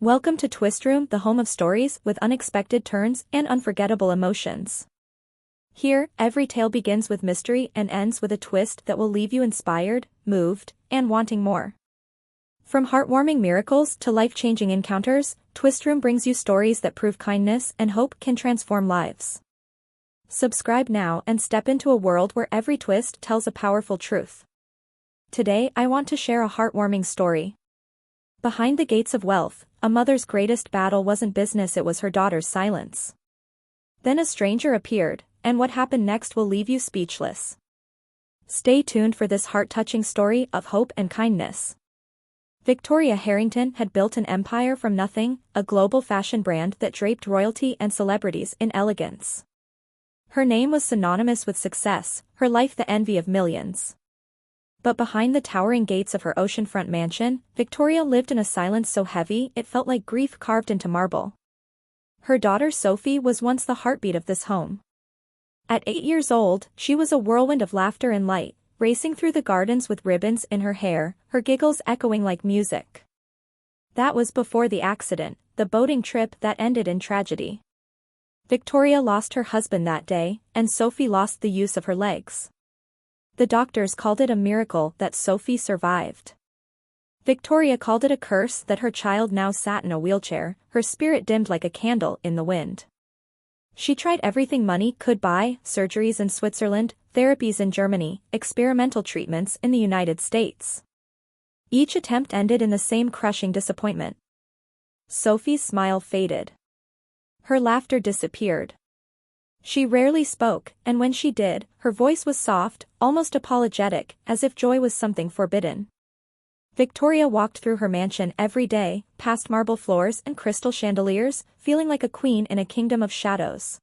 Welcome to Twist Room, the home of stories with unexpected turns and unforgettable emotions. Here, every tale begins with mystery and ends with a twist that will leave you inspired, moved, and wanting more. From heartwarming miracles to life-changing encounters, Twist Room brings you stories that prove kindness and hope can transform lives. Subscribe now and step into a world where every twist tells a powerful truth. Today I want to share a heartwarming story. Behind the gates of wealth, a mother's greatest battle wasn't business, it was her daughter's silence. Then a stranger appeared, and what happened next will leave you speechless. Stay tuned for this heart-touching story of hope and kindness. Victoria Harrington had built an empire from nothing, a global fashion brand that draped royalty and celebrities in elegance. Her name was synonymous with success, her life the envy of millions. But behind the towering gates of her oceanfront mansion, Victoria lived in a silence so heavy it felt like grief carved into marble. Her daughter Sophie was once the heartbeat of this home. At 8 years old, she was a whirlwind of laughter and light, racing through the gardens with ribbons in her hair, her giggles echoing like music. That was before the accident, the boating trip that ended in tragedy. Victoria lost her husband that day, and Sophie lost the use of her legs. The doctors called it a miracle that Sophie survived. Victoria called it a curse that her child now sat in a wheelchair, her spirit dimmed like a candle in the wind. She tried everything money could buy: surgeries in Switzerland, therapies in Germany, experimental treatments in the United States. Each attempt ended in the same crushing disappointment. Sophie's smile faded. Her laughter disappeared. She rarely spoke, and when she did, her voice was soft, almost apologetic, as if joy was something forbidden. Victoria walked through her mansion every day, past marble floors and crystal chandeliers, feeling like a queen in a kingdom of shadows.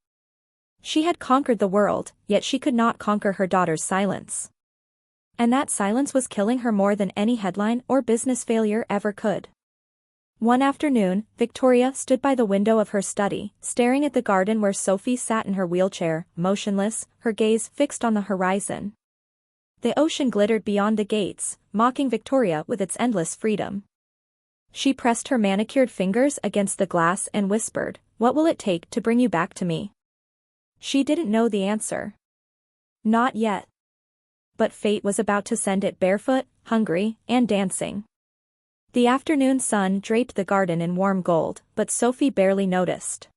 She had conquered the world, yet she could not conquer her daughter's silence. And that silence was killing her more than any headline or business failure ever could. One afternoon, Victoria stood by the window of her study, staring at the garden where Sophie sat in her wheelchair, motionless, her gaze fixed on the horizon. The ocean glittered beyond the gates, mocking Victoria with its endless freedom. She pressed her manicured fingers against the glass and whispered, "What will it take to bring you back to me?" She didn't know the answer. Not yet. But fate was about to send it barefoot, hungry, and dancing. The afternoon sun draped the garden in warm gold, but Sophie barely noticed.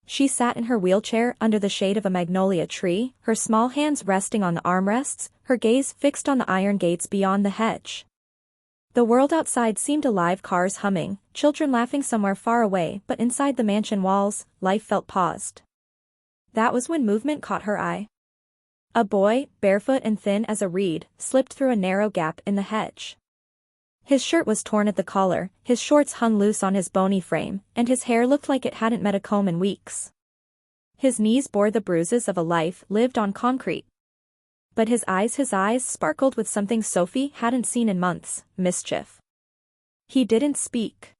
She sat in her wheelchair under the shade of a magnolia tree, her small hands resting on the armrests, her gaze fixed on the iron gates beyond the hedge. The world outside seemed alive, cars humming, children laughing somewhere far away, but inside the mansion walls, life felt paused. That was when movement caught her eye. A boy, barefoot and thin as a reed, slipped through a narrow gap in the hedge. His shirt was torn at the collar, his shorts hung loose on his bony frame, and his hair looked like it hadn't met a comb in weeks. His knees bore the bruises of a life lived on concrete. But his eyes sparkled with something Sophie hadn't seen in months: mischief. He didn't speak.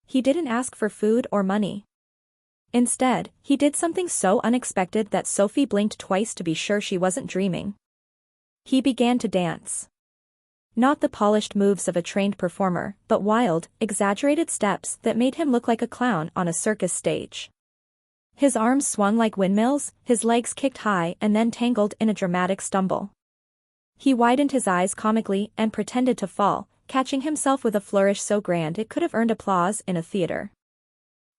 He didn't ask for food or money. Instead, he did something so unexpected that Sophie blinked twice to be sure she wasn't dreaming. He began to dance. Not the polished moves of a trained performer, but wild, exaggerated steps that made him look like a clown on a circus stage. His arms swung like windmills, his legs kicked high and then tangled in a dramatic stumble. He widened his eyes comically and pretended to fall, catching himself with a flourish so grand it could have earned applause in a theater.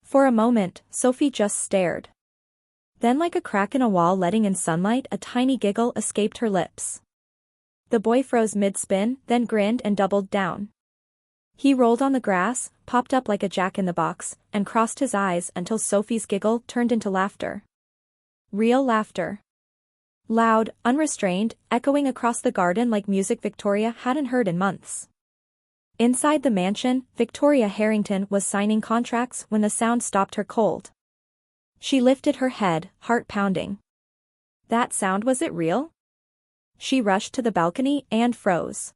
For a moment, Sophie just stared. Then, like a crack in a wall letting in sunlight, a tiny giggle escaped her lips. The boy froze mid-spin, then grinned and doubled down. He rolled on the grass, popped up like a jack-in-the-box, and crossed his eyes until Sophie's giggle turned into laughter. Real laughter. Loud, unrestrained, echoing across the garden like music Victoria hadn't heard in months. Inside the mansion, Victoria Harrington was signing contracts when the sound stopped her cold. She lifted her head, heart pounding. That sound, was it real? She rushed to the balcony and froze.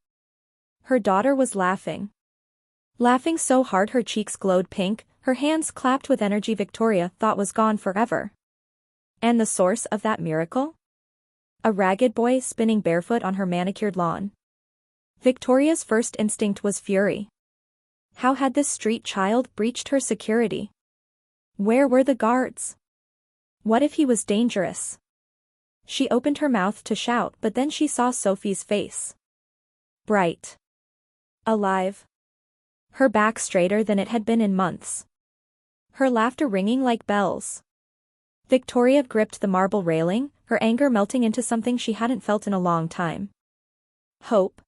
Her daughter was laughing. Laughing so hard her cheeks glowed pink, her hands clapped with energy Victoria thought was gone forever. And the source of that miracle? A ragged boy spinning barefoot on her manicured lawn. Victoria's first instinct was fury. How had this street child breached her security? Where were the guards? What if he was dangerous? She opened her mouth to shout, but then she saw Sophie's face. Bright. Alive. Her back straighter than it had been in months. Her laughter ringing like bells. Victoria gripped the marble railing, her anger melting into something she hadn't felt in a long time. Hope.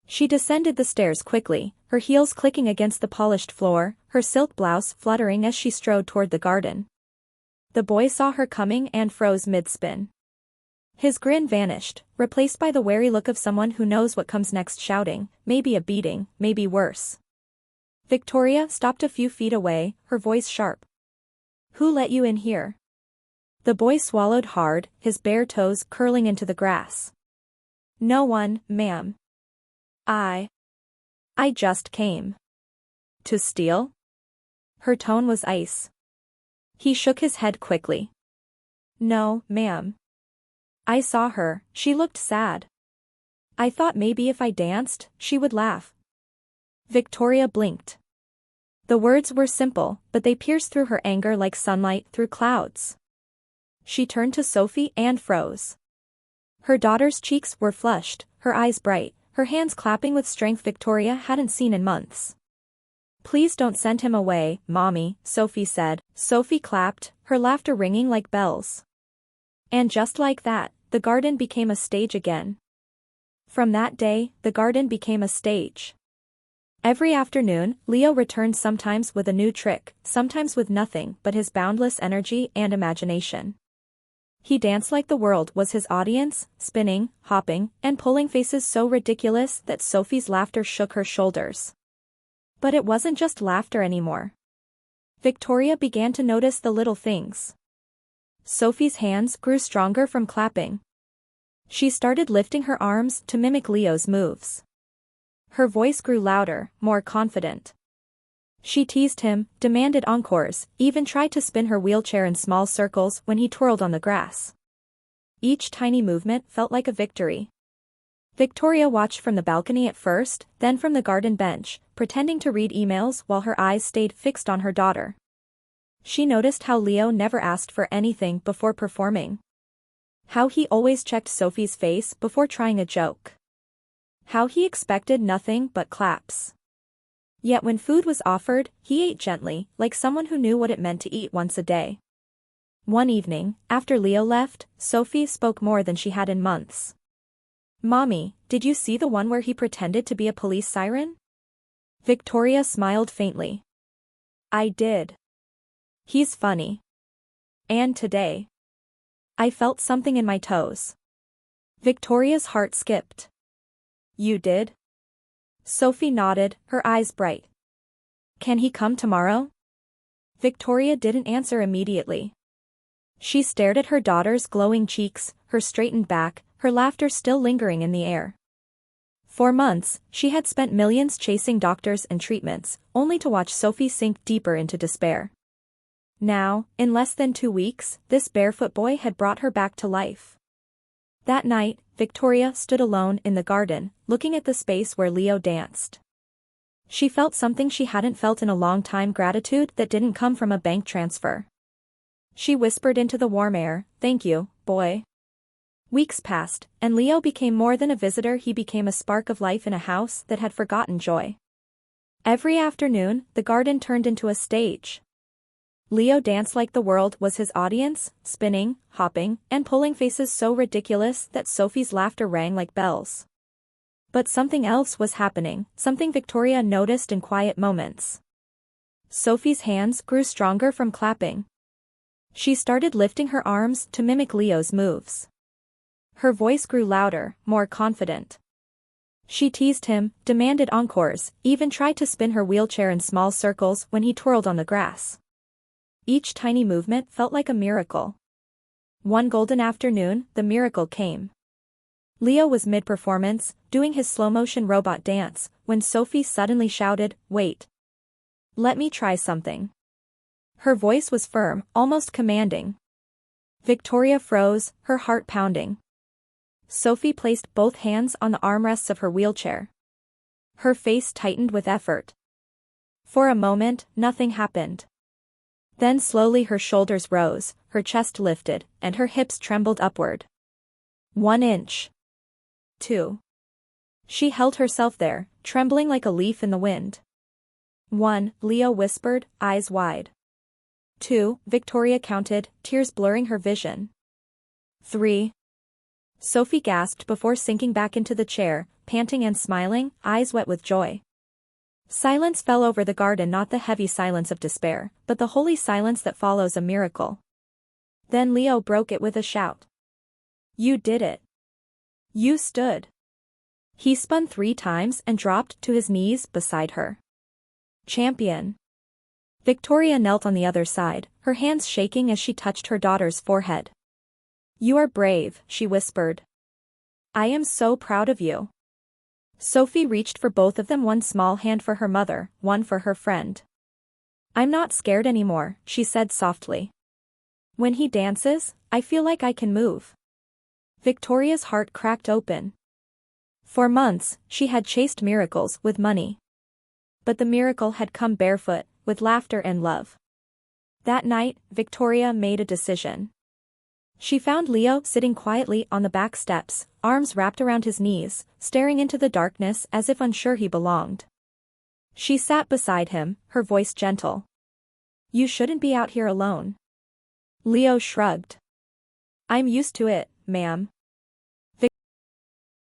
She descended the stairs quickly, her heels clicking against the polished floor, her silk blouse fluttering as she strode toward the garden. The boy saw her coming and froze mid-spin. His grin vanished, replaced by the wary look of someone who knows what comes next, shouting, maybe a beating, maybe worse. Victoria stopped a few feet away, her voice sharp. Who let you in here? The boy swallowed hard, his bare toes curling into the grass. No one, ma'am. I just came. To steal? Her tone was ice. He shook his head quickly. No, ma'am. I saw her, she looked sad. I thought maybe if I danced, she would laugh. Victoria blinked. The words were simple, but they pierced through her anger like sunlight through clouds. She turned to Sophie and froze. Her daughter's cheeks were flushed, her eyes bright, her hands clapping with strength Victoria hadn't seen in months. Please don't send him away, Mommy, Sophie said. Sophie clapped, her laughter ringing like bells. And just like that, the garden became a stage again. From that day, the garden became a stage. Every afternoon, Leo returned, sometimes with a new trick, sometimes with nothing but his boundless energy and imagination. He danced like the world was his audience, spinning, hopping, and pulling faces so ridiculous that Sophie's laughter shook her shoulders. But it wasn't just laughter anymore. Victoria began to notice the little things. Sophie's hands grew stronger from clapping. She started lifting her arms to mimic Leo's moves. Her voice grew louder, more confident. She teased him, demanded encores, even tried to spin her wheelchair in small circles when he twirled on the grass. Each tiny movement felt like a victory. Victoria watched from the balcony at first, then from the garden bench, pretending to read emails while her eyes stayed fixed on her daughter. She noticed how Leo never asked for anything before performing. How he always checked Sophie's face before trying a joke. How he expected nothing but claps. Yet when food was offered, he ate gently, like someone who knew what it meant to eat once a day. One evening, after Leo left, Sophie spoke more than she had in months. Mommy, did you see the one where he pretended to be a police siren? Victoria smiled faintly. I did. He's funny. And today. I felt something in my toes. Victoria's heart skipped. You did? Sophie nodded, her eyes bright. Can he come tomorrow? Victoria didn't answer immediately. She stared at her daughter's glowing cheeks, her straightened back, her laughter still lingering in the air. For months, she had spent millions chasing doctors and treatments, only to watch Sophie sink deeper into despair. Now, in less than 2 weeks, this barefoot boy had brought her back to life. That night, Victoria stood alone in the garden, looking at the space where Leo danced. She felt something she hadn't felt in a long time, gratitude that didn't come from a bank transfer. She whispered into the warm air, "Thank you, boy." Weeks passed, and Leo became more than a visitor, he became a spark of life in a house that had forgotten joy. Every afternoon, the garden turned into a stage. Leo danced like the world was his audience, spinning, hopping, and pulling faces so ridiculous that Sophie's laughter rang like bells. But something else was happening, something Victoria noticed in quiet moments. Sophie's hands grew stronger from clapping. She started lifting her arms to mimic Leo's moves. Her voice grew louder, more confident. She teased him, demanded encores, even tried to spin her wheelchair in small circles when he twirled on the grass. Each tiny movement felt like a miracle. One golden afternoon, the miracle came. Leo was mid-performance, doing his slow-motion robot dance, when Sophie suddenly shouted, "Wait. Let me try something." Her voice was firm, almost commanding. Victoria froze, her heart pounding. Sophie placed both hands on the armrests of her wheelchair. Her face tightened with effort. For a moment, nothing happened. Then slowly her shoulders rose, her chest lifted, and her hips trembled upward. 1 inch. 2. She held herself there, trembling like a leaf in the wind. 1, Leo whispered, eyes wide. 2, Victoria counted, tears blurring her vision. 3. Sophie gasped before sinking back into the chair, panting and smiling, eyes wet with joy. Silence fell over the garden, not the heavy silence of despair, but the holy silence that follows a miracle. Then Leo broke it with a shout. You did it. You stood. He spun 3 times and dropped to his knees beside her. Champion. Victoria knelt on the other side, her hands shaking as she touched her daughter's forehead. You are brave, she whispered. I am so proud of you. Sophie reached for both of them, one small hand for her mother, one for her friend. I'm not scared anymore, she said softly. When he dances, I feel like I can move. Victoria's heart cracked open. For months, she had chased miracles with money. But the miracle had come barefoot, with laughter and love. That night, Victoria made a decision. She found Leo sitting quietly on the back steps, arms wrapped around his knees, staring into the darkness as if unsure he belonged. She sat beside him, her voice gentle. You shouldn't be out here alone. Leo shrugged. I'm used to it, ma'am.